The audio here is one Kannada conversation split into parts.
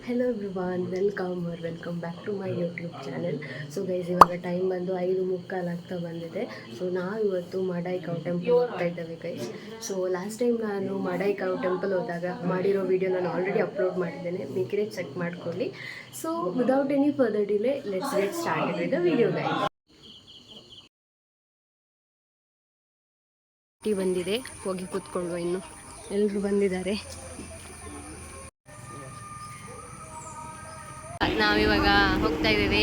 Hello everyone, welcome back to my YouTube channel. So guys, ಇವಾಗ ಟೈಮ್ ಬಂದು 5:45 ಆಗ್ತಾ ಬಂದಿದೆ. ಸೊ ನಾವು ಇವತ್ತು ಮಡೈಕಾವ್ ಟೆಂಪಲ್ ಹೋಗ್ತಾ ಇದ್ದೇವೆ ಗೈಸ್. ಸೊ ಲಾಸ್ಟ್ ಟೈಮ್ ನಾನು ಮಡೈಕಾವ್ ಟೆಂಪಲ್ ಹೋದಾಗ ಮಾಡಿರೋ ವಿಡಿಯೋ ನಾನು ಆಲ್ರೆಡಿ ಅಪ್ಲೋಡ್ ಮಾಡಿದ್ದೇನೆ, ಬೇಕಿದ್ರೆ ಚೆಕ್ ಮಾಡ್ಕೊಳ್ಳಿ. So without any further delay, let's get started with the video guys. Tea ಬಂದಿದೆ, ಹೋಗಿ ಕೂತ್ಕೊಂಡು ಇನ್ನು ಎಲ್ಲರೂ ಬಂದಿದ್ದಾರೆ. ನಾವಿವಾಗ ಹೋಗ್ತಾ ಇದ್ದೇವೆ.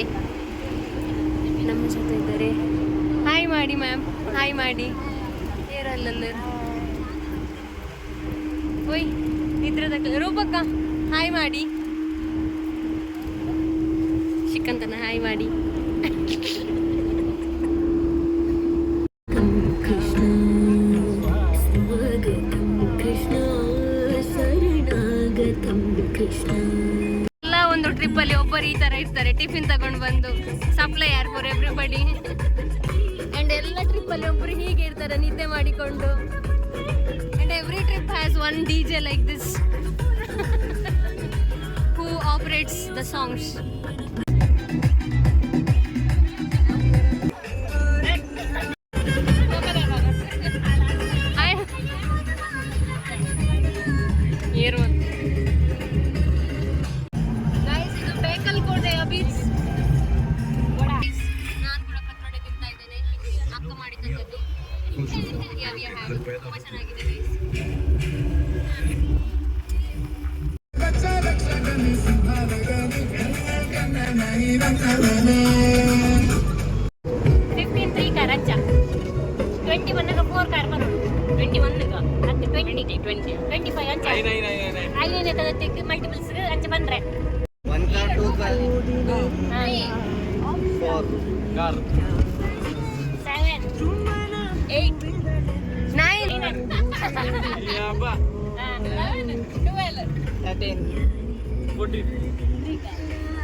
ನಮ್ಮ ಜೊತೆ ಇದ್ದಾರೆ. ಹಾಯ್ ಮಾಡಿ ಮ್ಯಾಮ್, ಹಾಯ್ ಮಾಡಿ. ಏರಲ್ಲಂದು ಓಯ್ ಇದ್ರದ ರೂಪಕ್ಕ ಹಾಯ್ ಮಾಡಿ. ಶಿಕ್ಕಂತನ ಹಾಯ್ ಮಾಡಿ. ಒಂದು ಟ್ರಿಪ್ ಅಲ್ಲಿ ಒಬ್ಬರು ಈ ತರ ಇರ್ತಾರೆ, ಟಿಫಿನ್ ತಗೊಂಡು ಬಂದು ಸಪ್ಲೈ ಯಾರ್ ಫಾರ್ ಎವ್ರಿಬಡಿ. ಅಂಡ್ ಎಲ್ಲ ಟ್ರಿಪ್ ಅಲ್ಲಿ ಒಬ್ರು ಹೀಗೆ ಇರ್ತಾರೆ ನಿದ್ದೆ ಮಾಡಿಕೊಂಡು. And every trip has one DJ like this who operates the songs. Multiples ಅಂಚೆ ಬಂದ್ರೆ 1 ಕಾರ್ 2 ಕಾರ್ 4 ಕಾರ್ 7 8 9 ಯಾಬಾ 11 12 13 14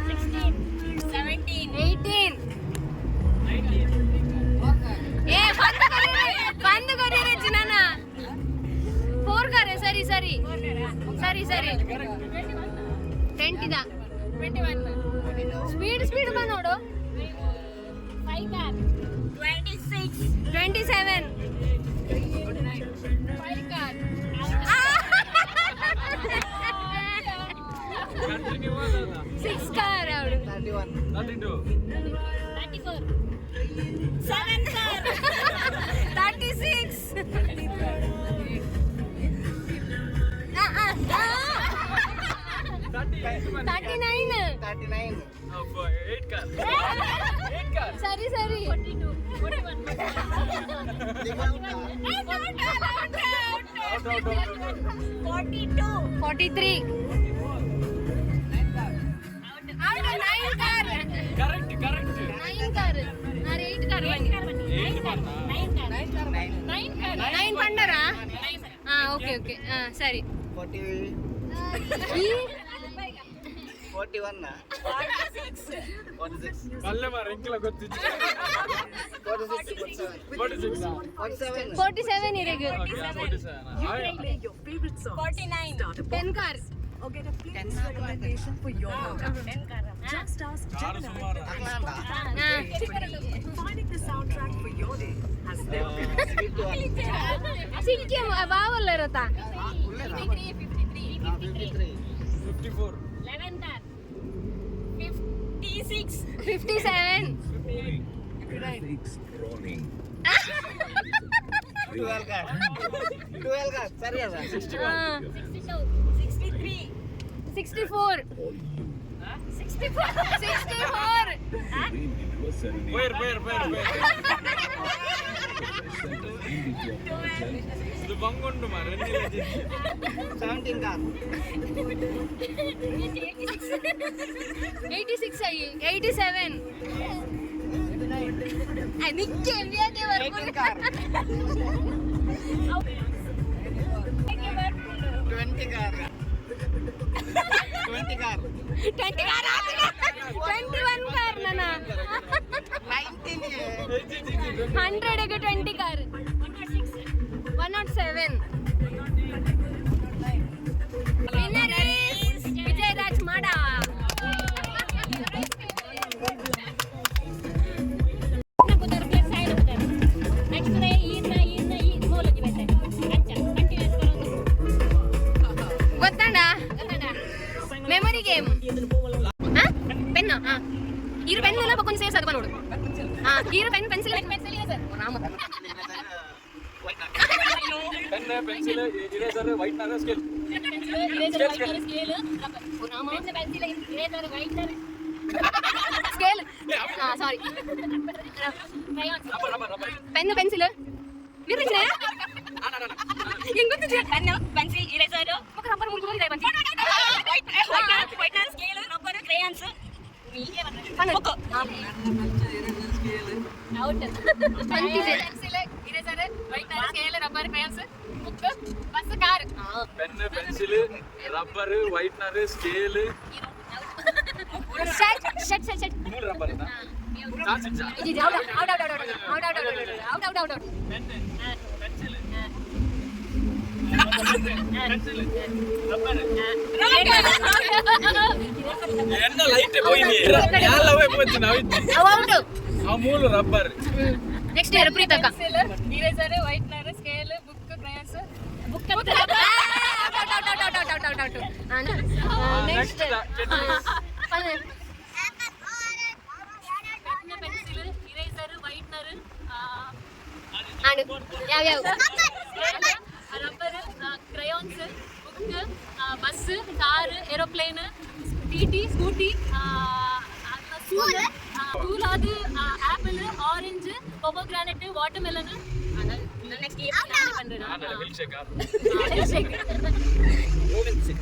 16 17 18 ए बंद करी रे जिनाना 4 कार है. सरी 20 दा 21 स्पीड में नोडो 5 car 26 27 5 car 6 car 31 32 34 7 car 36 39 8 car sorry 42 41 42 43 9 car correct 9 car are 8 car 9 Pandra okay सरी 41 ಕಲ್ಲೆ ಮಾರ ಎಂಕಲ ಗೊತ್ತಿತ್ತು 47 ಇರೆಗೆ 49 10 cars or get a please recommendation for your hotel. 10 car just ask Gemini. Finding the soundtrack for your day has never been ಸಿಕ್ಕಿ ಬಾವಲ್ಲ ಇರತ್ತಾ 53 54 11 car 56 57 12 car ಸರಿ ಅದ 62 63 64 where ಇದು ಬಂಗೊಂಡು ಮಾರ 17 car 86 87 ನಿಕ್ಕೆ ಎಂಬಿಯಾದೆ work 18 car 20 car 21 car nana 19 100 ಗೆ 20 car 107 winner is Vijay Raj Mada. Memory game pen ಇರು ಪೆನ್ ಎಲ್ಲ ಬಕ್ಕೊಂಡು ಸೇರ್ಸದು ನೋಡು ಇರು pen pencil pencil sir Rama pen pencil eraser whitener scale scale Rama pencil eraser whitener scale sorry pen pencil ನಿರ್ಮಿಸಿನ ಹೆಂಗ್ ಗೊತ್ತಿದೆ ಪೆನ್ ಪೆನ್ಸಿಲ್ ಇರೇಸರ್ ಮತ್ತೆ ರಬ್ಬರ್ ಮುಳ್ಳು ಹೋಗಿದೆ ಬಂತಿ whitener scale rubber crayons book out pencil eraser whitener scale rubber crayons book bus car pen pencil rubber whitener scale shut ಮೂರು ರಬ್ಬರ್ ಇದು out pen pencil pencil rubber என்ன லைட் போய் நீ யாலவே போச்சு நாவிச்சு ಔಟ್ ಆ ಮೂರು ರಬ್ಬರ್ ನೆಕ್ಸ್ಟ್ ಇಯರ್ ಪ್ರೀತಕ್ಕ eraser whitener scale book crayons book next pencil eraser whitener ಯಾವ rubber crayons book bus car aeroplane TT scooty school ಅದು apple orange pomegranate watermelon next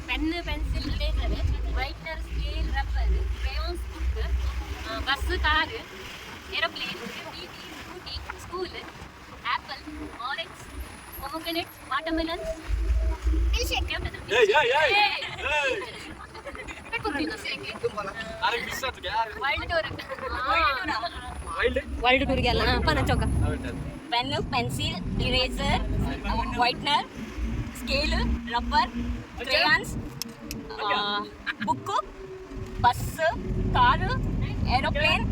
pen pencil eraser whitener scale rubber crayons book bus car aeroplane TT scooty school apple orange pomegranate watermelon ಏಯ್ ಏಯ್ ಏಯ್ ಅರೆ ಮಿಸ್ ಆತು ಯಾರು ವರ್ಲ್ಡ್ ಟೂರ್ ವರ್ಲ್ಡ್ ಟೂರ್ಗೆ ಅಲ್ಲ ಪನ ಚೌಕ pen pencil eraser whitener scale rubber crayons book bus car aeroplane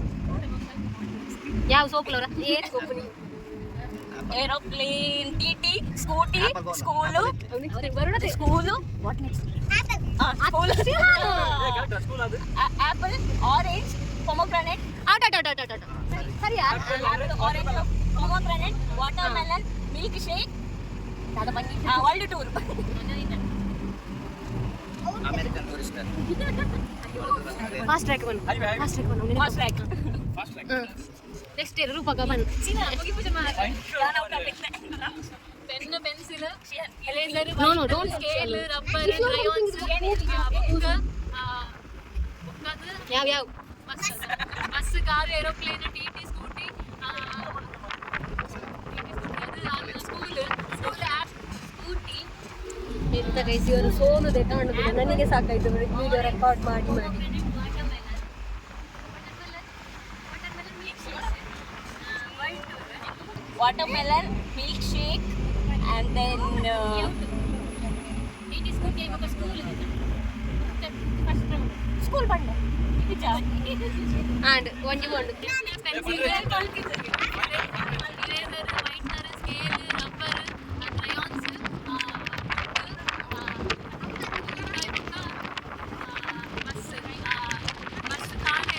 ಯಾವ ಸೋಪುಲವ್ರ ಏನು soap aeroplane TT scooty school ಬರೋಣ school what next school correct school ಅದು ಆಪಲ್ ಆರೆಂಜ್ ಪೊಮೊಗ್ರಾನೆಟ್ ಔಟ್ ಸರಿಯಾ orange pomegranate watermelon milk shake world tour American Tourister fast track bun fast track fast track next year ರೂಪಕ bun pen pencil eraser No, don't scale rubber crayons book ಯಾವ bus car aeroplane TT scooty school app scooty ಎಂತ ಗೈಸ್ ಇವರು ಸೋಲುದೆ ಕಾಣುದಿಲ್ಲ ನನಗೆ ಸಾಕಾಯ್ತು ವಿಡಿಯೋ ರೆಕಾರ್ಡ್ ಮಾಡಿ watermelon milkshake and then TT scooty ಇವಾಗ ಸ್ಕೂಲ್ ಬಂಡ ಆ್ಯಂಡ್ ಒಂಜಿ ಒಂದು pencil eraser whitener scale rubber crayons bus car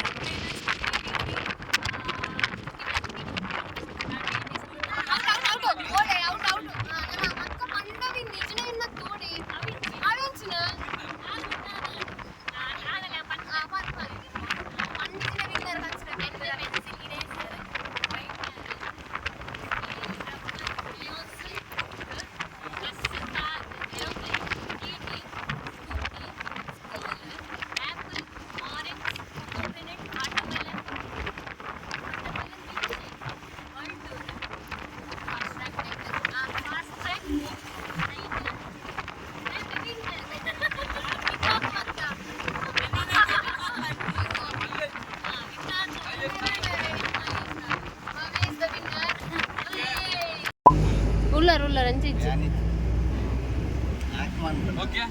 aeroplane ruler ಅಂತ ಓಕೆ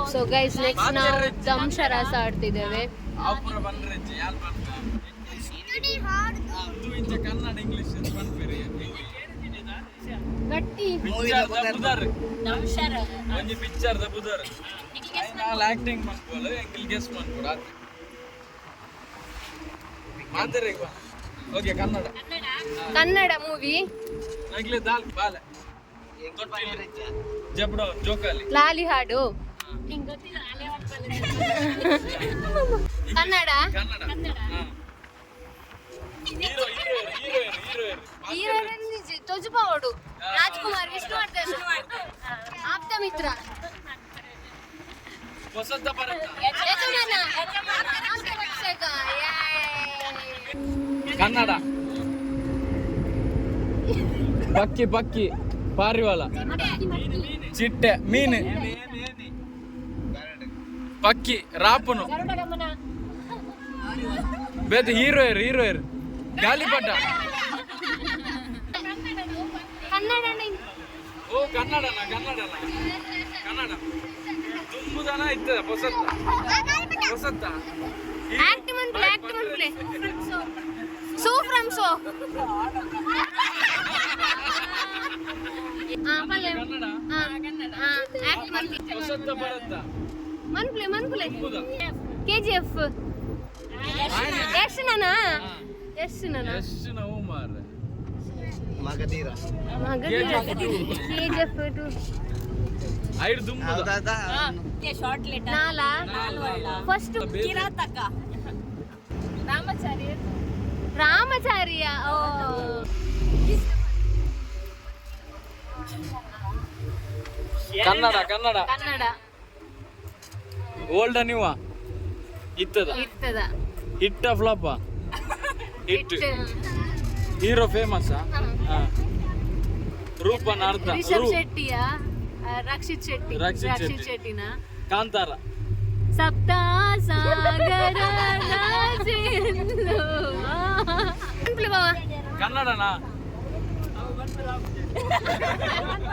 ಸೊ ಗೈಸ್ ನೆಕ್ಸ್ಟ್ ನಾವು ದಂಶರಾಸ ಆಡ್ತಿದ್ದೇವೆ ಆಪುರ ಬಂದ್ರೆ ಯಾಲ್ ಅದು ಇಂಚ ಕನ್ನಡ ಇಂಗ್ಲಿಷ್ ಬಂದ್ಬೇರೆ ಗಟ್ಟಿ ಪಿಕ್ಚರ್ ದ ಬುದರ್ ನಮ್ಶರ ಒಂಜಿ ಪಿಕ್ಚರ್ ದ ಬುದರ್ ಮ್ಯಾಲ ಆಕ್ಟಿಂಗ್ ಮಾಡ್ಬೋದು ಎಂಗಿಲ್ ಗೆಸ್ ಮಾಡ್ಬೋದು ಆತ ಮಾತರೆ ಈಗ ಓಕೆ ಕನ್ನಡ ಕನ್ನಡ ಮೂವಿ ಅಗ್ಲೆ ದಾಲ್ ಬಾಲ ಜಬ್ಡೋ ಜೋಕಾಲಿ ಲಾಲಿ ಹಾಡು ಕನ್ನಡ ಕನ್ನಡ ಹೀರೋ ಹೀರೋ ತೊಜುಪಾವಡು ರಾಜ್ಕುಮಾರ್ ವಿಷ್ಣುವರ್ಧನ್ ಆಪ್ತ ಮಿತ್ರ ವಸಂತ ಭಾರತ ಯಜಮಾನ ರಕ್ಷಕ ಕನ್ನಡ ಪಕ್ಕಿ ಪಕ್ಕಿ ಪಾರಿವಾಳ ಚಿಟ್ಟೆ ಮೀನು ಪಕ್ಕಿ ರಾಪನು ಬೇತ ಹೀರೋಯರ್ ಗಾಲಿಪಟ ಕನ್ನಡ ಓ ಕನ್ನಡನ ಕನ್ನಡ ತುಂಬುದನ ಇರ್ತದ ಹೊಸತ್ತ act monthly so from so Kannada act monthly ಹೊಸತ್ತ ಬರುತ್ತ ಮನ್ಪ್ಲೆ KGF ಎಷ್ಟು ನಾನಾ ಎಷ್ಟು ನಾವು ಮಾರ ಮಗಧೀರ KGF 2 ಐದು ತುಂಬುದ ಶಾರ್ಟ್ ಲೆಟರ್ ನಾಲಾ ಫಸ್ಟ್ ಕಿರಾತಕ ರಾಮಚಾರ್ಯ ಓ ಕನ್ನಡ ಓಲ್ಡ ನೀವ ಇತ್ತದ ಹಿಟ್ಟ ಫ್ಲಾಪ ಹಿಟ್ ಹೀರೋ ಫೇಮಸ್ ರೂಪನ ಅರ್ಧ ರಿಷಬ್ ಶೆಟ್ಟಿಯ ರಕ್ಷಿತ್ ಶೆಟ್ಟಿನ ಕಾಂತಾರ ಸಪ್ತ ಸಾಗರ ಕನ್ನಡನಾ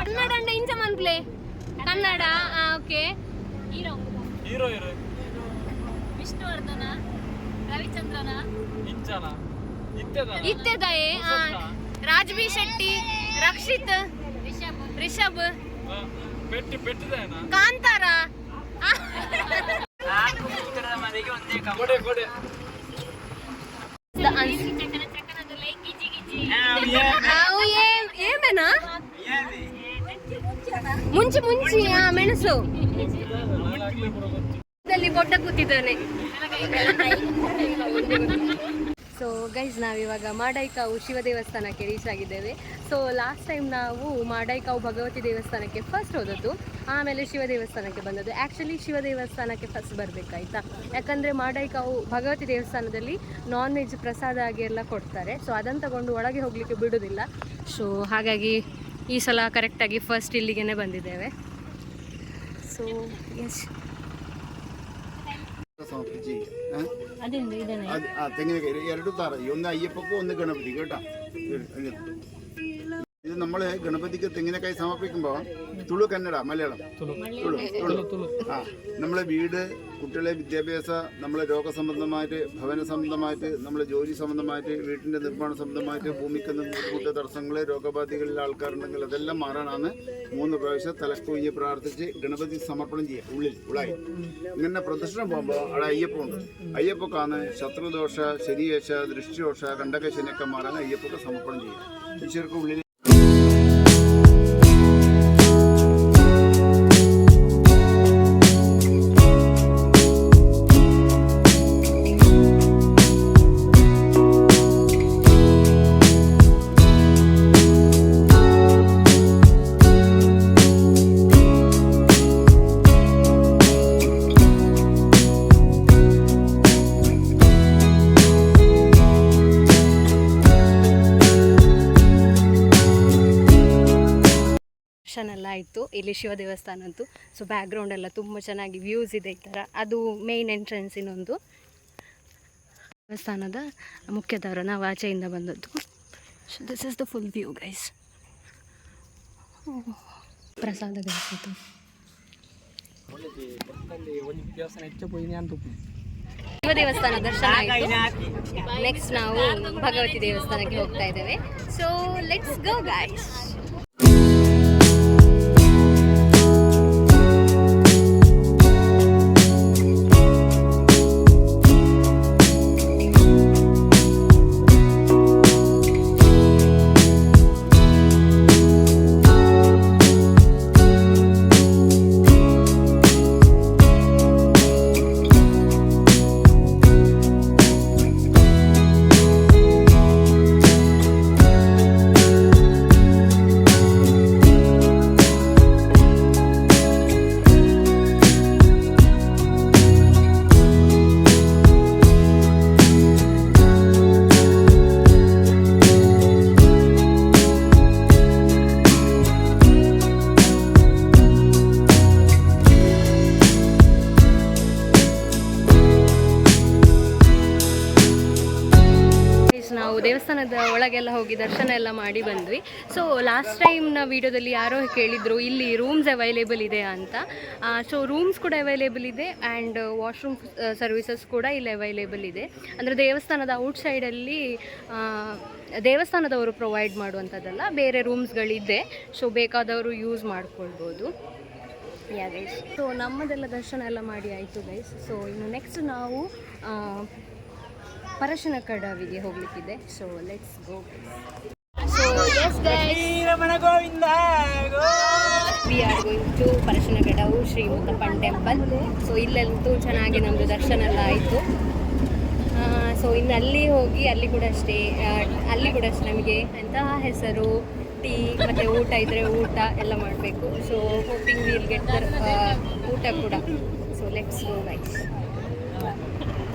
ಕನ್ನಡ ಅಂಡ ಇಂಚ ಮನ್ಪ್ಲೆ ಕನ್ನಡ ಓಕೆ ಹೀರೋ ವಿಷ್ಣುವರ್ಧನ ರವಿಚಂದ್ರನ ಇಂಚನ ಇತ್ತದ ಇತ್ತೆದಾಯೆ ರಾಜ್ಬಿ ಶೆಟ್ಟಿ ರಕ್ಷಿತ್ ರಿಷಬ್ ಪೆಟ್ಟಿದೇನ ಕಾಂತಾರ ಕೊಡೆ ఏమేనా ಮುಂಚಿ ಮೆಣಸು ಬೊಡ್ಡ ಕೂತಿದ್ದಾನೆ ಸೊ ಗೈಸ್ ನಾವಿವಾಗ ಮಾಡೈಕಾವು ಶಿವ ದೇವಸ್ಥಾನಕ್ಕೆ ರೀಚ್ ಆಗಿದ್ದೇವೆ. ಸೊ ಲಾಸ್ಟ್ ಟೈಮ್ ನಾವು ಮಾಡೈಕಾವು ಭಗವತಿ ದೇವಸ್ಥಾನಕ್ಕೆ ಫಸ್ಟ್ ಹೋದದ್ದು, ಆಮೇಲೆ ಶಿವ ದೇವಸ್ಥಾನಕ್ಕೆ ಬಂದದ್ದು. ಆ್ಯಕ್ಚುಲಿ ಶಿವ ದೇವಸ್ಥಾನಕ್ಕೆ ಫಸ್ಟ್ ಬರಬೇಕಾಯ್ತಾ, ಯಾಕಂದರೆ ಮಾಡೈಕಾವು ಭಗವತಿ ದೇವಸ್ಥಾನದಲ್ಲಿ ನಾನ್ ವೆಜ್ ಪ್ರಸಾದ ಆಗಿ ಎಲ್ಲ ಕೊಡ್ತಾರೆ. ಸೊ ಅದನ್ನು ತಗೊಂಡು ಒಳಗೆ ಹೋಗಲಿಕ್ಕೆ ಬಿಡೋದಿಲ್ಲ. ಸೊ ಹಾಗಾಗಿ ಈ ಸಲ ಕರೆಕ್ಟಾಗಿ ಫಸ್ಟ್ ಇಲ್ಲಿಗೆ ಬಂದಿದ್ದೇವೆ. ಸೊ ಎಸ್ തെങ്ങിനൊക്കെ ಎರಡು ದಾರ, ಒಂದು ಅಯ್ಯಪ್ಪಕ್ಕೂ ಒಂದು ಗಣಪತಿ കേട്ടോ. ഇത് നമ്മൾ ഗണപതിക്ക് തെങ്ങിനക്കായി സമർപ്പിക്കുമ്പോൾ തുളു കന്നഡ മലയാളം തുളു നമ്മളെ വീട്, കുട്ടികളെ വിദ്യാഭ്യാസ, നമ്മളെ രോഗസംബന്ധമായിട്ട്, ഭവന സംബന്ധമായിട്ട്, നമ്മളെ ജോലി സംബന്ധമായിട്ട്, വീട്ടിൻ്റെ നിർമ്മാണ സംബന്ധമായിട്ട്, ഭൂമിക്ക് കൂട്ട തടസ്സങ്ങൾ, രോഗബാധികളിലെ ആൾക്കാരുണ്ടെങ്കിൽ അതെല്ലാം മാറാനാണ് 3 പ്രാവശ്യം തലക്കുഞ്ഞ് പ്രാർത്ഥിച്ച് ഗണപതി സമർപ്പണം ചെയ്യുക. ഉള്ളായി ഇങ്ങനെ പ്രദക്ഷിണം പോകുമ്പോൾ അവിടെ അയ്യപ്പമുണ്ട്. അയ്യപ്പൊക്കാണ് ശത്രുദോഷ, ശനിയേശ, ദൃഷ്ടിദോഷ, കണ്ടക ശനിയൊക്കെ മാറാൻ അയ്യപ്പൊക്കെ സമർപ്പണം ചെയ്യുക. ഈശ്വർക്ക് ഉള്ളിൽ ಎಲ್ಲ ಆಯಿತು. ಇಲ್ಲಿ ಶಿವ ದೇವಸ್ಥಾನ ಅಂತೂ ಸೊ ಬ್ಯಾಕ್ಗ್ರೌಂಡ್ ಎಲ್ಲ ತುಂಬ ಚೆನ್ನಾಗಿ ವ್ಯೂಸ್ ಇದೆ. ಈ ಥರ ಅದು ಮೇನ್ ಎಂಟ್ರೆನ್ಸ್. ಇನ್ನೊಂದು ದೇವಸ್ಥಾನದ ಮುಖ್ಯ ದ್ವಾರ, ನಾವು ಆಚೆಯಿಂದ ಬಂದದ್ದು. So this is the full view guys. ಪ್ರಸಾದ ಗಳಿಸಿತು. ಶಿವ ದೇವಸ್ಥಾನ ದರ್ಶನ ಆಯಿತು. ನೆಕ್ಸ್ಟ್ ನಾವು ಭಗವತಿ ದೇವಸ್ಥಾನಕ್ಕೆ ಹೋಗ್ತಾ ಇದ್ದೇವೆ. So let's go guys. ನಾವು ದೇವಸ್ಥಾನದ ಒಳಗೆಲ್ಲ ಹೋಗಿ ದರ್ಶನ ಎಲ್ಲ ಮಾಡಿ ಬಂದ್ವಿ. ಸೊ ಲಾಸ್ಟ್ ಟೈಮ್ನ ವೀಡಿಯೋದಲ್ಲಿ ಯಾರೋ ಕೇಳಿದರು ಇಲ್ಲಿ ರೂಮ್ಸ್ ಅವೈಲೇಬಲ್ ಇದೆ ಅಂತ. ಸೊ ರೂಮ್ಸ್ ಕೂಡ ಅವೈಲೇಬಲ್ ಇದೆ ಆ್ಯಂಡ್ ವಾಶ್ರೂಮ್ ಸರ್ವಿಸಸ್ ಕೂಡ ಇಲ್ಲಿ ಅವೈಲೇಬಲ್ ಇದೆ. ಅಂದರೆ ದೇವಸ್ಥಾನದ ಔಟ್ಸೈಡಲ್ಲಿ ದೇವಸ್ಥಾನದವರು ಪ್ರೊವೈಡ್ ಮಾಡುವಂಥದ್ದಲ್ಲ, ಬೇರೆ ರೂಮ್ಸ್ಗಳಿದೆ. ಸೊ ಬೇಕಾದವರು ಯೂಸ್ ಮಾಡ್ಕೊಳ್ಬೋದು. ಯಾ ಗೈಸ್, ಸೊ ನಮ್ಮದೆಲ್ಲ ದರ್ಶನ ಎಲ್ಲ ಮಾಡಿ ಆಯಿತು ಗೈಸ್. ಸೊ ಇನ್ನು ನೆಕ್ಸ್ಟ್ ನಾವು ಪರಶಿನ ಕಡವಿಗೆ ಹೋಗ್ಲಿಕ್ಕಿದೆ. So let's go. So yes guys, we are going to Parassinikadavu Shri Muthappan temple. So ಇಲ್ಲಂತೂ ಚೆನ್ನಾಗಿ ನಮ್ಮದು ದರ್ಶನ ಎಲ್ಲ ಆಯಿತು. ಸೊ ಇನ್ನು ಅಲ್ಲಿ ಹೋಗಿ ಅಲ್ಲಿ ಕೂಡ ಅಷ್ಟೇ ನಮಗೆ ಎಂತಹ ಹೆಸರು ಟೀ ಮತ್ತು ಊಟ ಇದ್ದರೆ ಊಟ ಎಲ್ಲ ಮಾಡಬೇಕು. ಸೊ ಹೋಪಿಂಗ್ ವಿಲ್ ಗೆಟ್ ಊಟ ಕೂಡ. So let's go guys.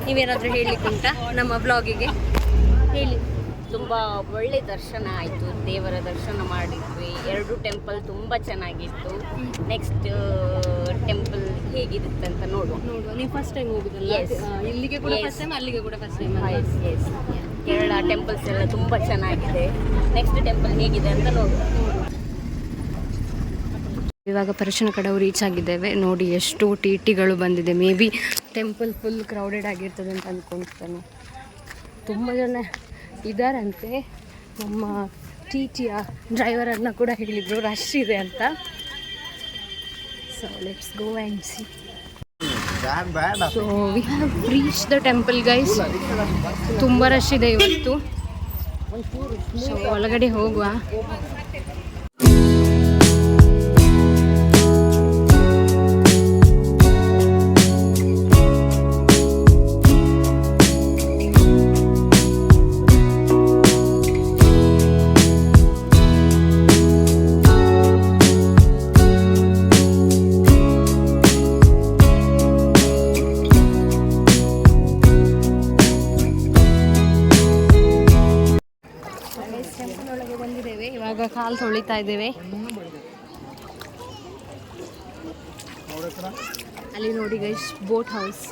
ನೀವೇನಾದರೂ ಹೇಳಲಿಕ್ಕುಂಟಾ ನಮ್ಮ ಬ್ಲಾಗಿಗೆ? ಹೇಳಿ. ತುಂಬ ಒಳ್ಳೆ ದರ್ಶನ ಆಯಿತು, ದೇವರ ದರ್ಶನ ಮಾಡಿದ್ವಿ. 2 ಟೆಂಪಲ್ ತುಂಬ ಚೆನ್ನಾಗಿತ್ತು. ನೆಕ್ಸ್ಟ್ ಟೆಂಪಲ್ ಹೇಗಿರುತ್ತೆ ಅಂತ ನೋಡುವ. ನೀವು ಫಸ್ಟ್ ಟೈಮ್ ಹೋಗುದಲ್ಲ? ಇಲ್ಲಿಗೆ ಕೂಡ ಫಸ್ಟ್ ಟೈಮ್, ಅಲ್ಲಿಗೆ ಕೂಡ first time? Yes. Kerala temples ಎಲ್ಲ ತುಂಬ ಚೆನ್ನಾಗಿದೆ. ನೆಕ್ಸ್ಟ್ ಟೆಂಪಲ್ ಹೇಗಿದೆ ಅಂತ ನೋಡುವ. ಇವಾಗ ಪರಶಿನ ಕಡವು ರೀಚ್ ಆಗಿದ್ದೇವೆ. ನೋಡಿ ಎಷ್ಟು ಟಿಗಳು ಬಂದಿದೆ. May be temple full crowded ಆಗಿರ್ತದೆ ಅಂತ ಅಂದ್ಕೊಳ್ತಾನೆ. ತುಂಬ ಜನ ಇದ್ದಾರಂತೆ. ನಮ್ಮ ಟಿಯ ಡ್ರೈವರನ್ನು ಕೂಡ ಹೇಳಿದರು ರಶ್ ಇದೆ ಅಂತ. So let's go and C. So we have reach the temple guys. ತುಂಬ ರಶ್ ಇದೆ ಇವತ್ತು. ಸೊ ಒಳಗಡೆ ಹೋಗುವ. ಟೆಂಪಲ್ ಬಂದಿದ್ದೇವೆ. ಇವಾಗ ಕಾಲು ತೊಳಿತಾ ಇದ್ದೇವೆ. ಅಲ್ಲಿ ನೋಡಿ ಗೈಸ್, ಬೋಟ್ ಹೌಸ್.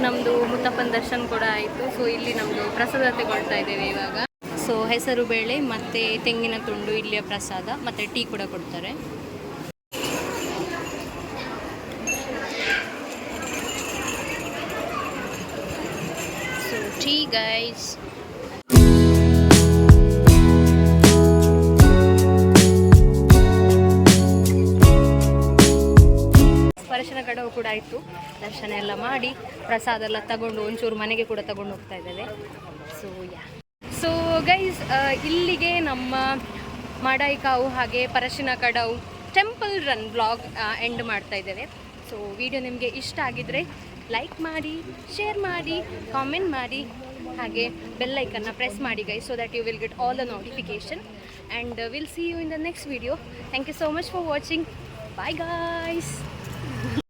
ನಮ್ಮದು ಮುತ್ತಪ್ಪನ ದರ್ಶನ ಕೂಡ ಆಯಿತು. ಸೊ ಇಲ್ಲಿ ನಮ್ಮದು ಪ್ರಸಾದ ತಗೊಳ್ತಾ ಇದ್ದೇವೆ ಇವಾಗ. ಸೊ ಹೆಸರು ಬೇಳೆ ಮತ್ತು ತೆಂಗಿನ ತುಂಡು ಇಲ್ಲಿಯ ಪ್ರಸಾದ, ಮತ್ತು ಟೀ ಕೂಡ ಕೊಡ್ತಾರೆ. So tea guys. Parassinikadavu ಕೂಡ ಆಯಿತು. ದರ್ಶನ ಎಲ್ಲ ಮಾಡಿ ಪ್ರಸಾದ ಎಲ್ಲ ತಗೊಂಡು ಒಂಚೂರು ಮನೆಗೆ ಕೂಡ ತಗೊಂಡು ಹೋಗ್ತಾ ಇದ್ದೇವೆ. ಸೊ ಸೊ ಗೈಸ್, ಇಲ್ಲಿಗೆ ನಮ್ಮ ಮಾಡಾಯಿಕಾವು ಹಾಗೆ ಪರಶಿನ ಕಡವು ಟೆಂಪಲ್ ರನ್ ಬ್ಲಾಗ್ ಎಂಡ್ ಮಾಡ್ತಾ ಇದ್ದೇವೆ. ಸೊ ವಿಡಿಯೋ ನಿಮಗೆ ಇಷ್ಟ ಆಗಿದ್ದರೆ ಲೈಕ್ ಮಾಡಿ, ಶೇರ್ ಮಾಡಿ, ಕಾಮೆಂಟ್ ಮಾಡಿ, ಹಾಗೆ ಬೆಲ್ ಐಕನ್ನ ಪ್ರೆಸ್ ಮಾಡಿ guys, so that you will get all the notification and will see you in the next video. Thank you so much for watching. Bye guys.